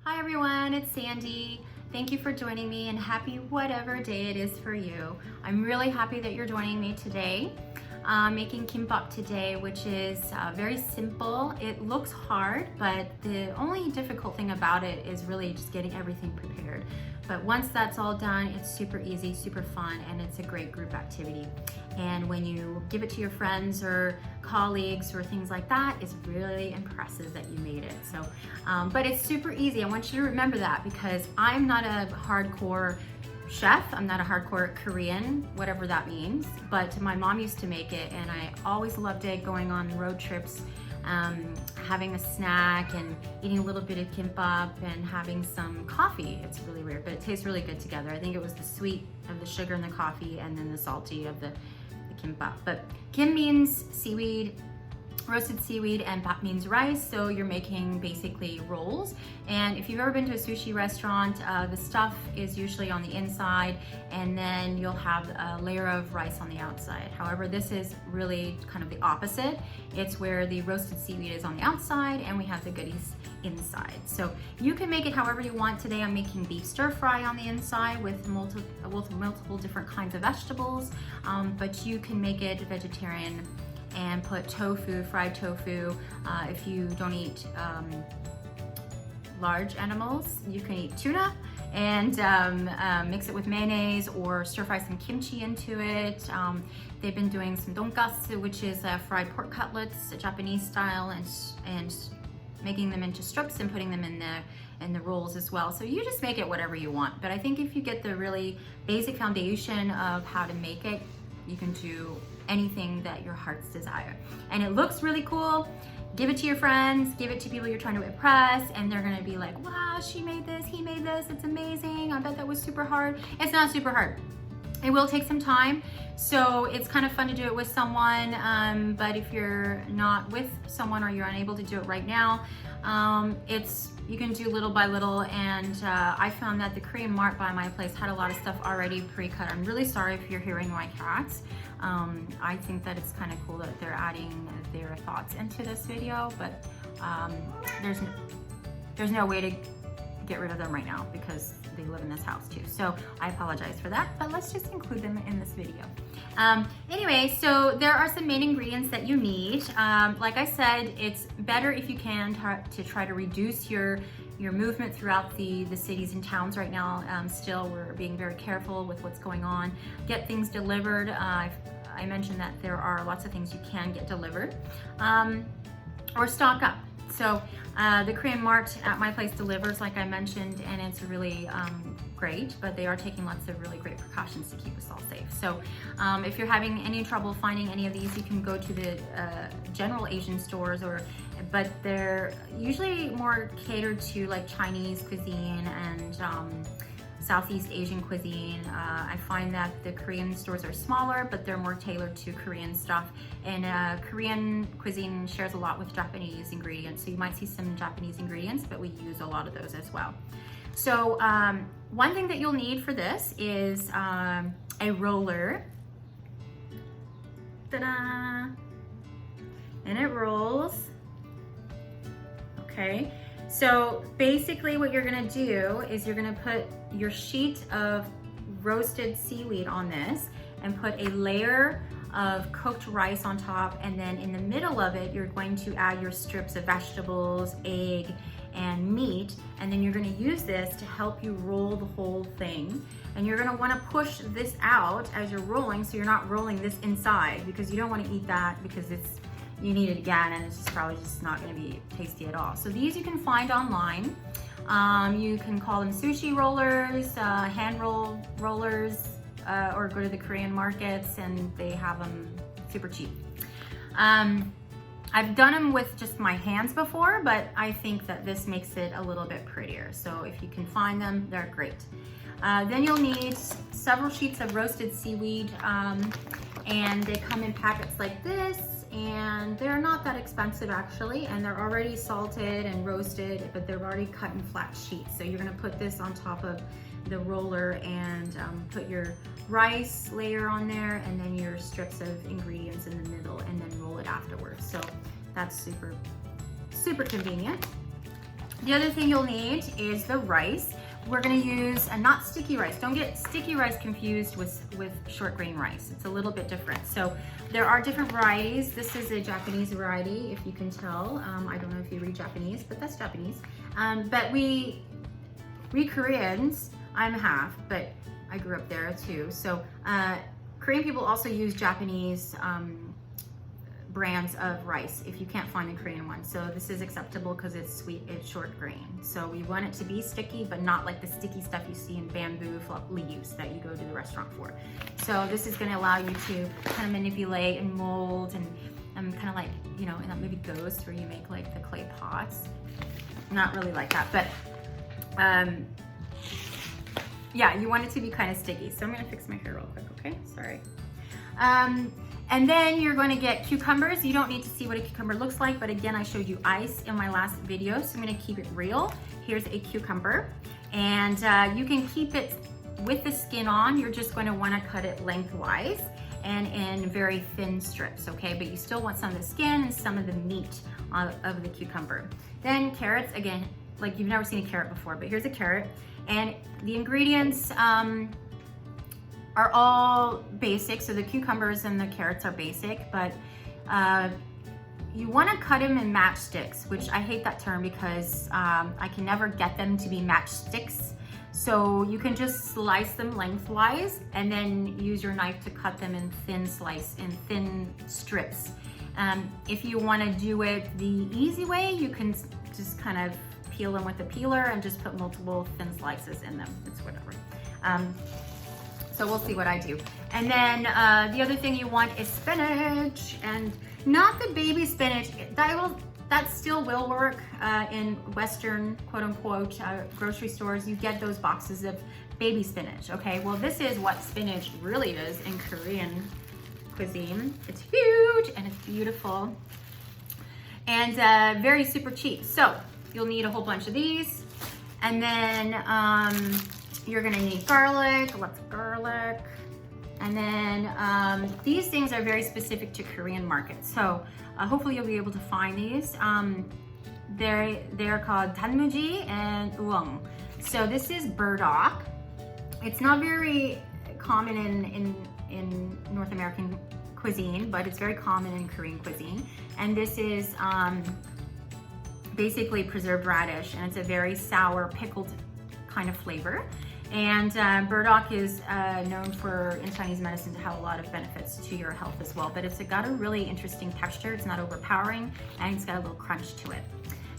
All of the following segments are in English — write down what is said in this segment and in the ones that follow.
Hi everyone, it's Sandy. Thank you for joining me and happy whatever day it is for you. I'm really happy that you're joining me today. Making kimbap today, which is very simple. It looks hard, but the only difficult thing about it is really just getting everything prepared. But once that's all done, it's super easy, super fun, and it's a great group activity. And when you give it to your friends or colleagues or things like that, it's really impressive that you made it. So, but it's super easy. I want you to remember that because I'm not a hardcore chef. I'm not a hardcore Korean, whatever that means, but my mom used to make it and I always loved it, going on road trips, having a snack and eating a little bit of kimbap and having some coffee. It's really weird, but it tastes really good together. I think it was the sweet of the sugar in the coffee and then the salty of the kimbap. But kim means seaweed, roasted seaweed, and bap means rice, so you're making basically rolls. And if you've ever been to a sushi restaurant, the stuff is usually on the inside and then you'll have a layer of rice on the outside. However, this is really kind of the opposite. It's where the roasted seaweed is on the outside and we have the goodies inside. So you can make it however you want. Today I'm making beef stir fry on the inside with multiple different kinds of vegetables, but you can make it vegetarian and put tofu, fried tofu. If you don't eat large animals, you can eat tuna and mix it with mayonnaise or stir fry some kimchi into it. They've been doing some donkasu, which is fried pork cutlets, Japanese style, and making them into strips and putting them in the rolls as well. So you just make it whatever you want. But I think if you get the really basic foundation of how to make it, you can do anything that your heart's desire. And it looks really cool. Give it to your friends, give it to people you're trying to impress, and they're gonna be like, wow, she made this, he made this, it's amazing. I bet that was super hard. It's not super hard. It will take some time, so it's kind of fun to do it with someone, but if you're not with someone or you're unable to do it right now, you can do little by little. And I found that the Korean mart by my place had a lot of stuff already pre-cut. I'm really sorry if you're hearing my cats. I think that it's kind of cool that they're adding their thoughts into this video, but there's no way to get rid of them right now because they live in this house too. So I apologize for that, but let's just include them in this video. Anyway, so there are some main ingredients that you need. Like I said, it's better if you can to try to reduce your movement throughout the cities and towns right now. Still, we're being very careful with what's going on. Get things delivered. I mentioned that there are lots of things you can get delivered or stock up. So the Korean mart at my place delivers, like I mentioned, and it's really great, but they are taking lots of really great precautions to keep us all safe. So if you're having any trouble finding any of these, you can go to the general Asian stores, but they're usually more catered to like Chinese cuisine and Southeast Asian cuisine. I find that the Korean stores are smaller, but they're more tailored to Korean stuff. And Korean cuisine shares a lot with Japanese ingredients. So you might see some Japanese ingredients, but we use a lot of those as well. So one thing that you'll need for this is a roller. Ta-da! And it rolls. Okay. So basically what you're gonna do is you're gonna put your sheet of roasted seaweed on this and put a layer of cooked rice on top, and then in the middle of it you're going to add your strips of vegetables, egg, and meat, and then you're gonna use this to help you roll the whole thing. And you're gonna wanna push this out as you're rolling, so you're not rolling this inside, because you don't wanna eat that because you need it again and it's just probably just not going to be tasty at all. So these you can find online. You can call them sushi rollers, hand rollers, or go to the Korean markets and they have them super cheap. I've done them with just my hands before, but I think that this makes it a little bit prettier. So if you can find them, they're great. Then you'll need several sheets of roasted seaweed, and they come in packets like this. And they're not that expensive actually, and they're already salted and roasted, but they're already cut in flat sheets. So you're gonna put this on top of the roller and put your rice layer on there and then your strips of ingredients in the middle and then roll it afterwards. So that's super, super convenient. The other thing you'll need is the rice. We're gonna use a not sticky rice. Don't get sticky rice confused with short grain rice. It's a little bit different. So there are different varieties. This is a Japanese variety, if you can tell. I don't know if you read Japanese, but that's Japanese. But we Koreans, I'm half, but I grew up there too. So Korean people also use Japanese brands of rice if you can't find the Korean one. So this is acceptable because it's sweet, it's short grain. So we want it to be sticky, but not like the sticky stuff you see in bamboo leaves that you go to the restaurant for. So this is gonna allow you to kind of manipulate and mold and kind of like, you know, in that movie Ghost where you make like the clay pots. Not really like that, but yeah, you want it to be kind of sticky. So I'm gonna fix my hair real quick, okay? Sorry. And then you're going to get cucumbers. You don't need to see what a cucumber looks like, but again, I showed you ice in my last video, so I'm going to keep it real. Here's a cucumber, and you can keep it with the skin on. You're just going to want to cut it lengthwise and in very thin strips, okay? But you still want some of the skin and some of the meat of the cucumber. Then carrots, again, like you've never seen a carrot before, but here's a carrot. And the ingredients are all basic, so the cucumbers and the carrots are basic, but you want to cut them in matchsticks, which I hate that term because I can never get them to be matchsticks. So you can just slice them lengthwise and then use your knife to cut them in thin strips. If you want to do it the easy way, you can just kind of peel them with a peeler and just put multiple thin slices in them. It's whatever. So we'll see what I do. And then the other thing you want is spinach, and not the baby spinach. That still will work in Western, quote unquote, grocery stores. You get those boxes of baby spinach, okay? Well, this is what spinach really is in Korean cuisine. It's huge and it's beautiful and very super cheap. So you'll need a whole bunch of these. And then you're gonna need garlic, lots of garlic. And then these things are very specific to Korean markets. So hopefully you'll be able to find these. They're called 단무지 and uong. So this is burdock. It's not very common in North American cuisine, but it's very common in Korean cuisine. And this is basically preserved radish, and it's a very sour, pickled kind of flavor. And burdock is known for, in Chinese medicine, to have a lot of benefits to your health as well. But it's got a really interesting texture. It's not overpowering, and it's got a little crunch to it.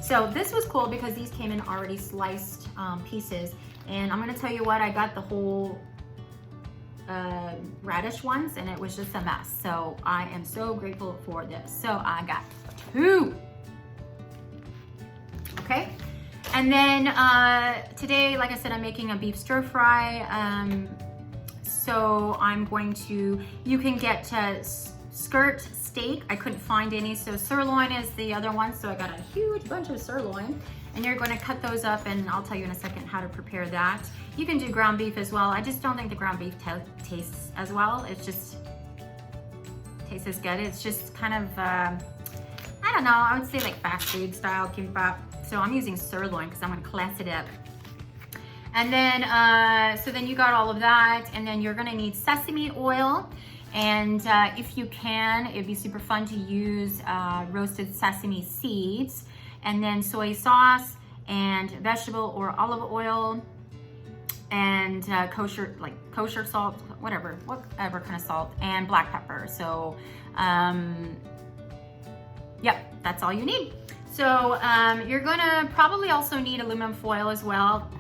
So this was cool because these came in already sliced pieces. And I'm gonna tell you what, I got the whole radish ones, and it was just a mess. So I am so grateful for this. So I got 2. Okay. And then today, like I said, I'm making a beef stir fry. So I'm going to, you can get skirt steak. I couldn't find any, so sirloin is the other one. So I got a huge bunch of sirloin, and you're going to cut those up, and I'll tell you in a second how to prepare that. You can do ground beef as well. I just don't think the ground beef tastes as well. It just tastes as good. It's just kind of, I don't know, I would say like fast food style kimbap. So I'm using sirloin because I'm gonna class it up. And then, so then you got all of that, and then you're gonna need sesame oil. And if you can, it'd be super fun to use roasted sesame seeds, and then soy sauce and vegetable or olive oil, and kosher salt, whatever kind of salt, and black pepper. So, yep, that's all you need. So you're gonna probably also need aluminum foil as well,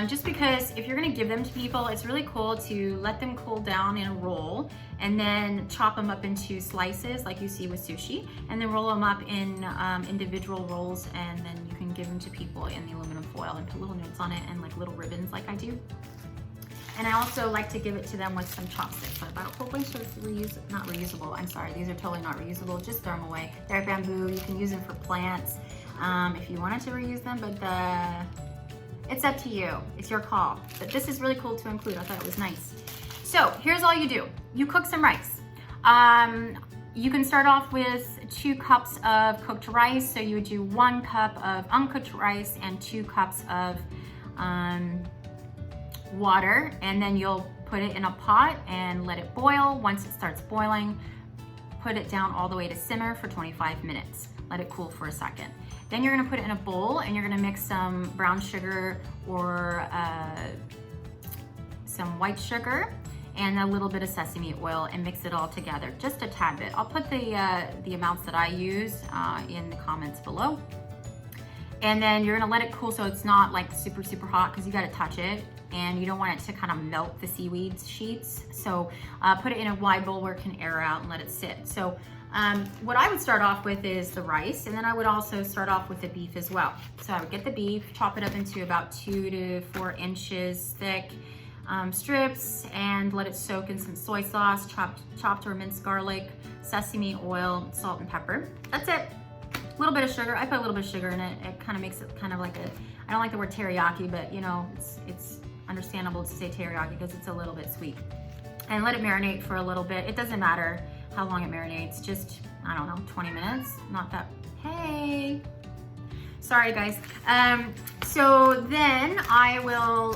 just because if you're gonna give them to people, it's really cool to let them cool down in a roll and then chop them up into slices like you see with sushi, and then roll them up in individual rolls, and then you can give them to people in the aluminum foil and put little notes on it and like little ribbons like I do. And I also like to give it to them with some chopsticks. I bought a whole bunch of not reusable, I'm sorry, these are totally not reusable, just throw them away. They're bamboo, you can use them for plants if you wanted to reuse them, but it's up to you, it's your call. But this is really cool to include, I thought it was nice. So here's all you do. You cook some rice. You can start off with 2 cups of cooked rice. So you would do 1 cup of uncooked rice and 2 cups of water, and then you'll put it in a pot and let it boil. Once it starts boiling, put it down all the way to simmer for 25 minutes. Let it cool for a second. Then you're gonna put it in a bowl and you're gonna mix some brown sugar or some white sugar and a little bit of sesame oil and mix it all together, just a tad bit. I'll put the amounts that I use in the comments below. And then you're gonna let it cool so it's not like super, super hot, because you gotta touch it and you don't want it to kind of melt the seaweed sheets. So put it in a wide bowl where it can air out and let it sit. So what I would start off with is the rice, and then I would also start off with the beef as well. So I would get the beef, chop it up into about 2 to 4 inches thick strips, and let it soak in some soy sauce, chopped or minced garlic, sesame oil, salt and pepper. That's it. A little bit of sugar. I put a little bit of sugar in it. It kind of makes it kind of like I don't like the word teriyaki, but you know, it's understandable to say teriyaki because it's a little bit sweet. And let it marinate for a little bit. It doesn't matter how long it marinates, just, I don't know, 20 minutes. Not that, hey. Sorry guys. So then I will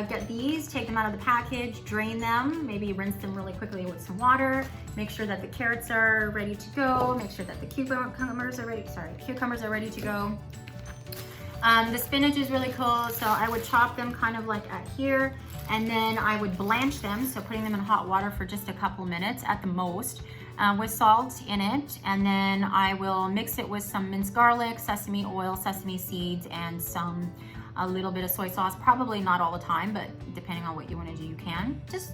get these, take them out of the package, drain them, maybe rinse them really quickly with some water, make sure that the carrots are ready to go, make sure that the cucumbers are ready to go. The spinach is really cool, so I would chop them kind of like at here, and then I would blanch them, so putting them in hot water for just a couple minutes at the most, with salt in it, and then I will mix it with some minced garlic, sesame oil, sesame seeds, and a little bit of soy sauce. Probably not all the time, but depending on what you want to do, you can. Just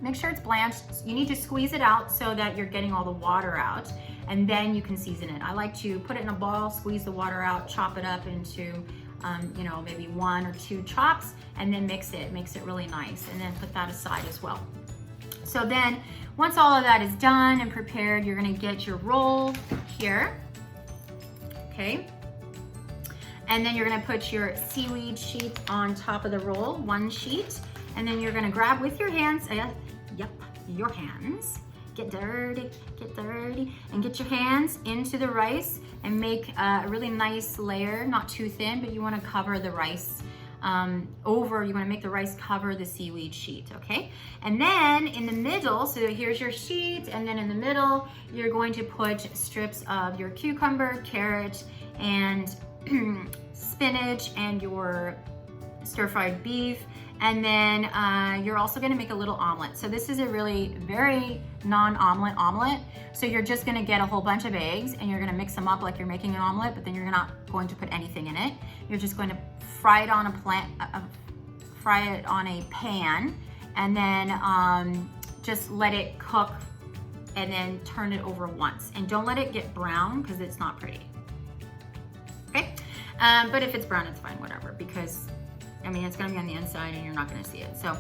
make sure it's blanched. You need to squeeze it out so that you're getting all the water out, and then you can season it. I like to put it in a ball, squeeze the water out, chop it up into you know, maybe 1 or 2 chops, and then mix it. It makes it really nice, and then put that aside as well. So then once all of that is done and prepared, you're gonna get your roll here, okay? And then you're gonna put your seaweed sheet on top of the roll, 1 sheet, and then you're gonna grab with your hands, your hands, get dirty, and get your hands into the rice and make a really nice layer, not too thin, but you wanna cover the rice you wanna make the rice cover the seaweed sheet, okay? And then in the middle, so here's your sheet, and then in the middle, you're going to put strips of your cucumber, carrot, and spinach, and your stir-fried beef, and then you're also gonna make a little omelet. So this is a really very non-omelet omelet. So you're just gonna get a whole bunch of eggs and you're gonna mix them up like you're making an omelet, but then you're not going to put anything in it. You're just going to fry it on a pan, and then just let it cook, and then turn it over once. And don't let it get brown because it's not pretty. Okay? But if it's brown, it's fine, whatever, because I mean, it's gonna be on the inside and you're not gonna see it. So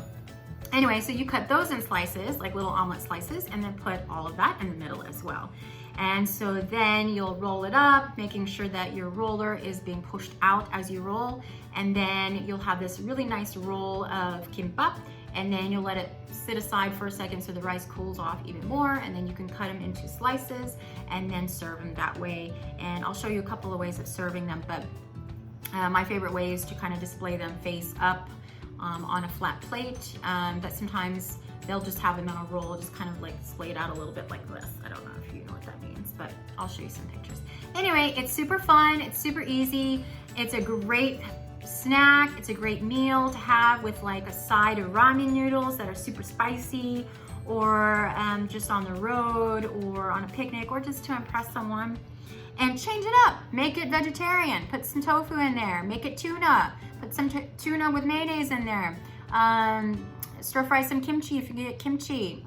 anyway, so you cut those in slices, like little omelet slices, and then put all of that in the middle as well. And so then you'll roll it up, making sure that your roller is being pushed out as you roll. And then you'll have this really nice roll of kimbap, and then you'll let it sit aside for a second so the rice cools off even more, and then you can cut them into slices and then serve them that way. And I'll show you a couple of ways of serving them, but my favorite way is to kind of display them face up on a flat plate, but sometimes they'll just have them on a roll, just kind of like splayed out a little bit like this. I don't know if you know what that means, but I'll show you some pictures. Anyway, it's super fun, it's super easy, it's a great snack, it's a great meal to have with like a side of ramen noodles that are super spicy, or just on the road, or on a picnic, or just to impress someone. And change it up, make it vegetarian, put some tofu in there, make it tuna, put some tuna with mayonnaise in there, stir fry some kimchi if you get kimchi,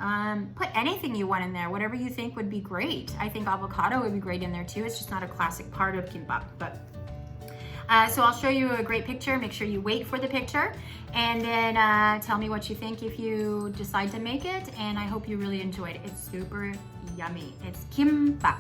put anything you want in there, whatever you think would be great. I think avocado would be great in there too, it's just not a classic part of kimbap. But so I'll show you a great picture, make sure you wait for the picture, and then tell me what you think if you decide to make it, and I hope you really enjoyed it. It's super yummy, it's kimbap.